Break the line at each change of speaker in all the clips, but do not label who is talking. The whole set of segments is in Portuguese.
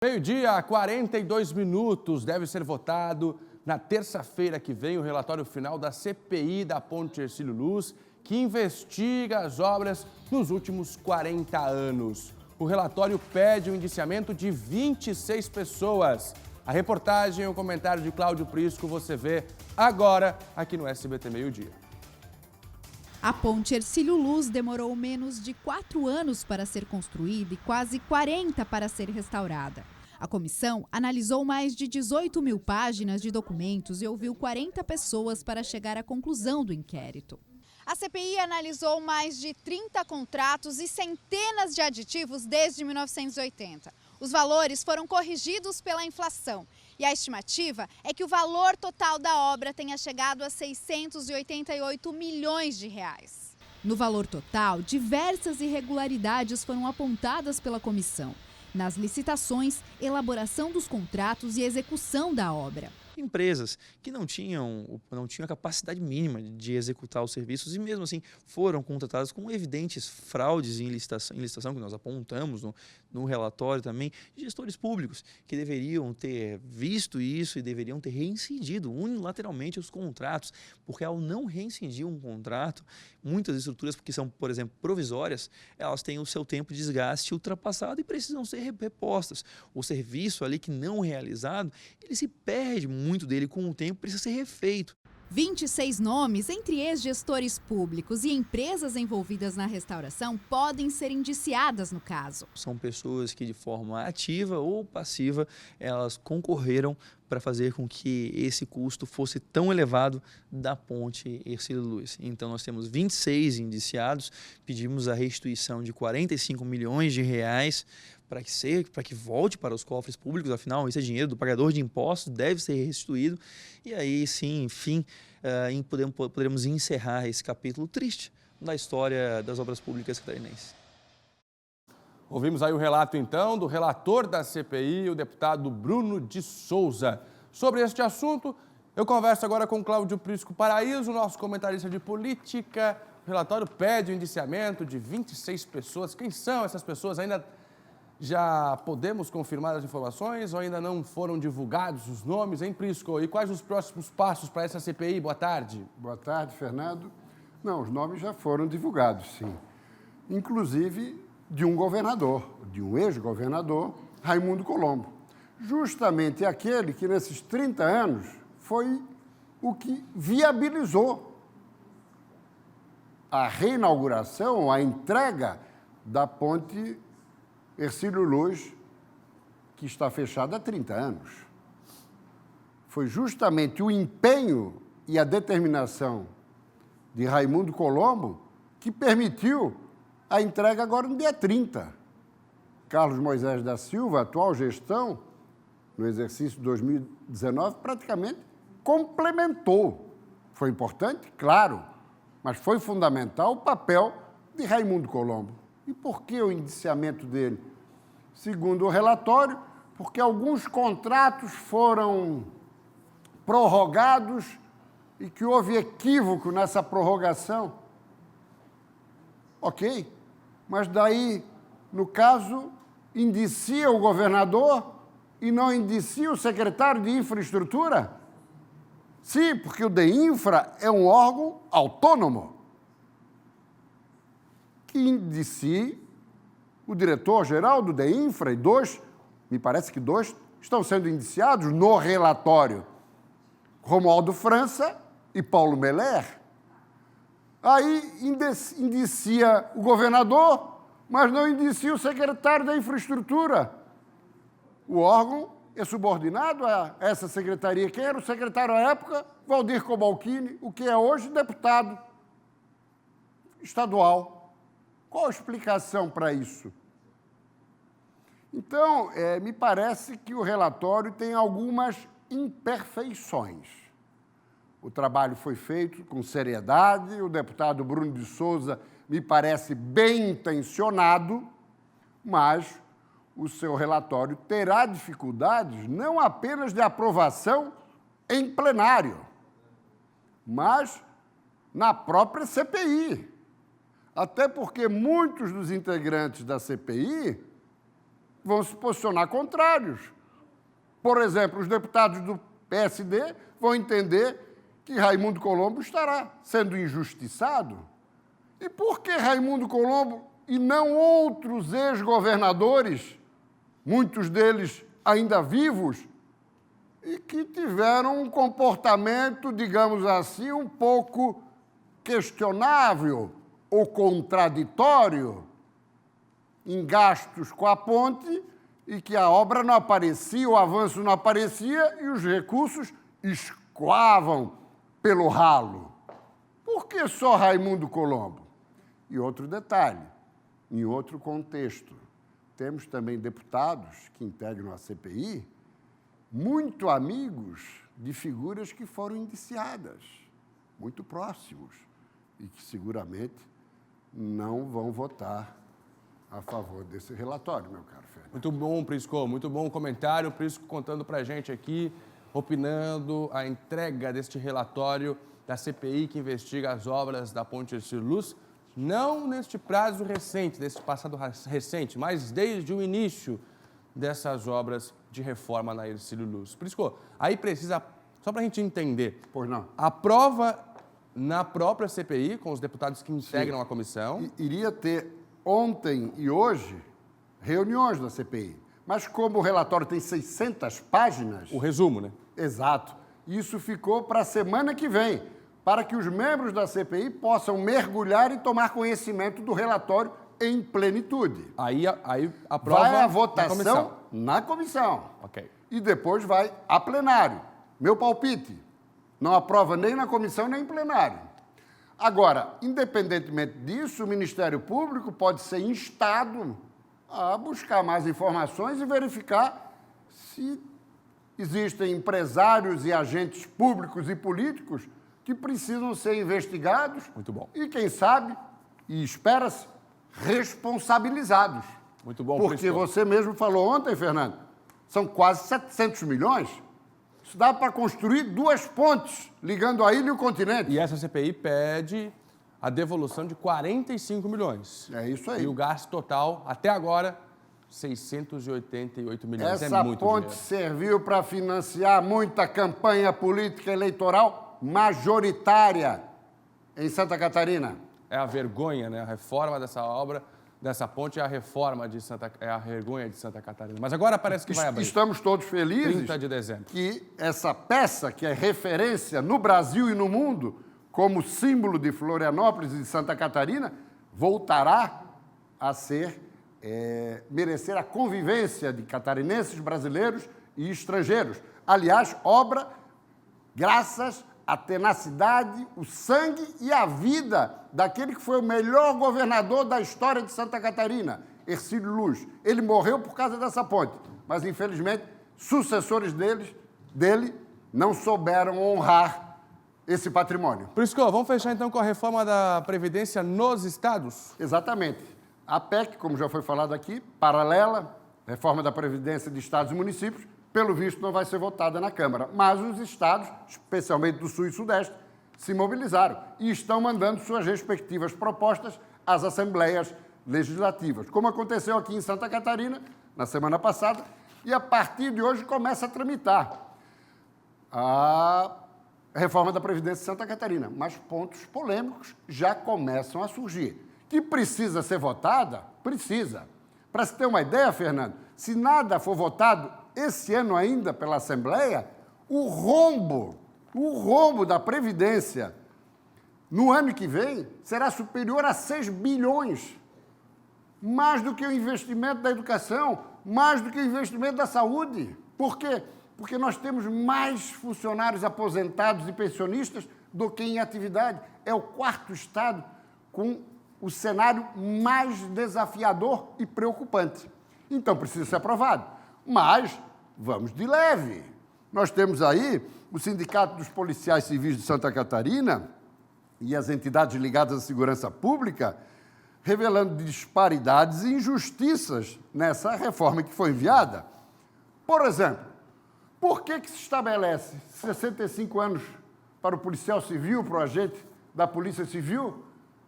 Meio-dia, 42 minutos, deve ser votado na terça-feira que vem o relatório final da CPI da Ponte Hercílio Luz, que investiga as obras nos últimos 40 anos. O relatório pede o indiciamento de 26 pessoas. A reportagem e o comentário de Cláudio Prisco você vê agora aqui no SBT Meio-Dia.
A Ponte Hercílio Luz demorou menos de 4 anos para ser construída e quase 40 para ser restaurada. A comissão analisou mais de 18 mil páginas de documentos e ouviu 40 pessoas para chegar à conclusão do inquérito. A CPI analisou mais de 30 contratos e centenas de aditivos desde 1980. Os valores foram corrigidos pela inflação e a estimativa é que o valor total da obra tenha chegado a 688 milhões de reais. No valor total, diversas irregularidades foram apontadas pela comissão. Nas licitações, elaboração dos contratos e execução da obra.
Empresas que não tinham a capacidade mínima de executar os serviços e mesmo assim foram contratadas com evidentes fraudes em licitação que nós apontamos no relatório também, gestores públicos que deveriam ter visto isso e deveriam ter reincidido unilateralmente os contratos, porque ao não reincidir um contrato, muitas estruturas que são, por exemplo, provisórias, elas têm o seu tempo de desgaste ultrapassado e precisam ser repostas. O serviço ali que não realizado, ele se perde muito dele com o tempo, precisa ser refeito.
26 nomes entre ex-gestores públicos e empresas envolvidas na restauração podem ser indiciadas no caso.
São pessoas que de forma ativa ou passiva, elas concorreram para fazer com que esse custo fosse tão elevado da ponte Hercílio Luz. Então nós temos 26 indiciados, pedimos a restituição de 45 milhões de reais para que volte para os cofres públicos, afinal, isso é dinheiro do pagador de impostos, deve ser restituído. E aí, sim, enfim, poderemos encerrar esse capítulo triste da história das obras públicas catarinenses.
Ouvimos aí o relato, então, do relator da CPI, o deputado Bruno de Souza. Sobre este assunto, eu converso agora com Cláudio Prisco Paraíso, nosso comentarista de política. O relatório pede o indiciamento de 26 pessoas. Quem são essas pessoas? Ainda já podemos confirmar as informações ou ainda não foram divulgados os nomes, hein, Prisco? E quais os próximos passos para essa CPI? Boa tarde.
Boa tarde, Fernando. Não, os nomes já foram divulgados, sim. Inclusive de um governador, de um ex-governador, Raimundo Colombo. Justamente aquele que, nesses 30 anos, foi o que viabilizou a reinauguração, a entrega da ponte Hercílio Luz, que está fechada há 30 anos. Foi justamente o empenho e a determinação de Raimundo Colombo que permitiu a entrega agora no dia 30. Carlos Moisés da Silva, atual gestão, no exercício de 2019, praticamente complementou. Foi importante, claro, mas foi fundamental o papel de Raimundo Colombo. E por que o indiciamento dele? Segundo o relatório, porque alguns contratos foram prorrogados e que houve equívoco nessa prorrogação. Ok, mas daí, no caso, indicia o governador e não indicia o secretário de infraestrutura? Sim, porque o DEINFRA é um órgão autônomo que indicie o diretor-geral do DEINFRA, e me parece que dois, estão sendo indiciados no relatório, Romualdo França e Paulo Meller. Aí indicia o governador, mas não indicia o secretário da infraestrutura. O órgão é subordinado a essa secretaria. Quem era o secretário à época? Valdir Cobalcini, o que é hoje deputado estadual. Qual a explicação para isso? Então, me parece que o relatório tem algumas imperfeições. O trabalho foi feito com seriedade, o deputado Bruno de Souza me parece bem intencionado, mas o seu relatório terá dificuldades não apenas de aprovação em plenário, mas na própria CPI. Até porque muitos dos integrantes da CPI vão se posicionar contrários. Por exemplo, os deputados do PSD vão entender que Raimundo Colombo estará sendo injustiçado. E por que Raimundo Colombo e não outros ex-governadores, muitos deles ainda vivos, e que tiveram um comportamento, digamos assim, um pouco questionável ou contraditório em gastos com a ponte e que a obra não aparecia, o avanço não aparecia e os recursos escoavam pelo ralo? Por que só Raimundo Colombo? E outro detalhe, em outro contexto, temos também deputados que integram a CPI, muito amigos de figuras que foram indiciadas, muito próximos, e que seguramente não vão votar a favor desse relatório, meu caro Fernando.
Muito bom, Prisco, muito bom o comentário. Prisco contando para a gente aqui, opinando a entrega deste relatório da CPI que investiga as obras da Ponte Hercílio Luz, não neste prazo recente, desse passado recente, mas desde o início dessas obras de reforma na Hercílio Luz. Prisco, aí precisa, só para a gente entender,
Pois não.
aprova na própria CPI, com os deputados que integram a comissão.
Iria ter ontem e hoje reuniões da CPI, mas como o relatório tem 600 páginas...
O resumo, né?
Exato. Isso ficou para a semana que vem, para que os membros da CPI possam mergulhar e tomar conhecimento do relatório em plenitude.
Aí aprova
Vai à
na
votação
comissão.
na comissão.
Ok.
E depois vai a plenário. Meu palpite, não aprova nem na comissão nem em plenário. Agora, independentemente disso, o Ministério Público pode ser instado a buscar mais informações e verificar se existem empresários e agentes públicos e políticos que precisam ser investigados.
Muito bom.
E, quem sabe, e espera-se, responsabilizados.
Muito bom,
Porque
Prisco.
você mesmo falou ontem, Fernando, são quase 700 milhões. Isso dá para construir 2 pontes ligando a ilha e o continente.
E essa CPI pede a devolução de 45 milhões.
É isso aí.
E o gasto total, até agora, 688 milhões.
Essa
É muito
ponte
dinheiro.
serviu para financiar muita campanha política eleitoral majoritária em Santa Catarina.
É a vergonha, né? A reforma dessa obra, dessa ponte, é a reforma de é a vergonha de Santa Catarina. Mas agora parece que vai abrir.
Estamos todos felizes
30 de dezembro.
que essa peça, que é referência no Brasil e no mundo, como símbolo de Florianópolis e de Santa Catarina, voltará a ser, merecer a convivência de catarinenses, brasileiros e estrangeiros. Aliás, obra graças à tenacidade, o sangue e a vida daquele que foi o melhor governador da história de Santa Catarina, Hercílio Luz. Ele morreu por causa dessa ponte, mas, infelizmente, sucessores dele não souberam honrar esse patrimônio.
Prisco, vamos fechar então com a reforma da Previdência nos estados?
Exatamente. A PEC, como já foi falado aqui, paralela, reforma da Previdência de estados e municípios, pelo visto não vai ser votada na Câmara. Mas os estados, especialmente do Sul e Sudeste, se mobilizaram e estão mandando suas respectivas propostas às assembleias legislativas, como aconteceu aqui em Santa Catarina, na semana passada, e a partir de hoje começa a tramitar a reforma da Previdência de Santa Catarina. Mas pontos polêmicos já começam a surgir. Que precisa ser votada? Precisa. Para se ter uma ideia, Fernando, se nada for votado esse ano ainda pela Assembleia, o rombo da Previdência no ano que vem será superior a 6 bilhões. Mais do que o investimento da educação, mais do que o investimento da saúde. Por quê? Porque nós temos mais funcionários aposentados e pensionistas do que em atividade. É o 4º estado com o cenário mais desafiador e preocupante. Então, precisa ser aprovado. Mas vamos de leve. Nós temos aí o Sindicato dos Policiais Civis de Santa Catarina e as entidades ligadas à segurança pública revelando disparidades e injustiças nessa reforma que foi enviada. Por exemplo, por que se estabelece 65 anos para o policial civil, para o agente da Polícia Civil,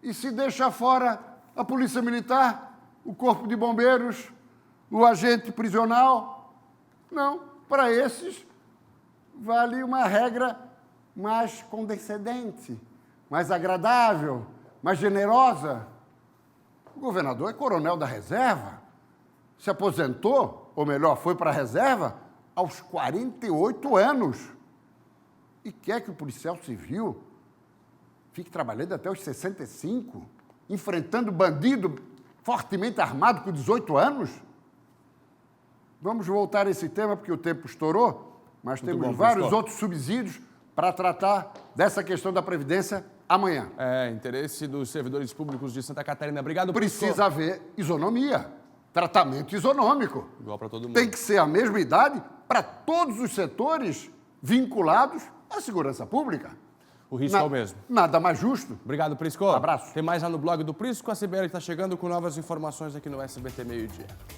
e se deixa fora a Polícia Militar, o Corpo de Bombeiros, O agente prisional? Não. Para esses, vale uma regra mais condescendente, mais agradável, mais generosa. O governador é coronel da reserva. Se aposentou, ou melhor, foi para a reserva, aos 48 anos. E quer que o policial civil fique trabalhando até os 65, enfrentando bandido fortemente armado com 18 anos? Vamos voltar a esse tema, porque o tempo estourou, mas temos vários outros subsídios para tratar dessa questão da Previdência amanhã.
Interesse dos servidores públicos de Santa Catarina. Obrigado,
Precisa haver isonomia, tratamento isonômico.
Igual para todo mundo.
Tem que ser a mesma idade para todos os setores vinculados à segurança pública.
O risco é o mesmo.
Nada mais justo.
Obrigado, Prisco.
Abraço.
Tem mais lá no blog do Prisco. A CBL está chegando com novas informações aqui no SBT Meio-Dia.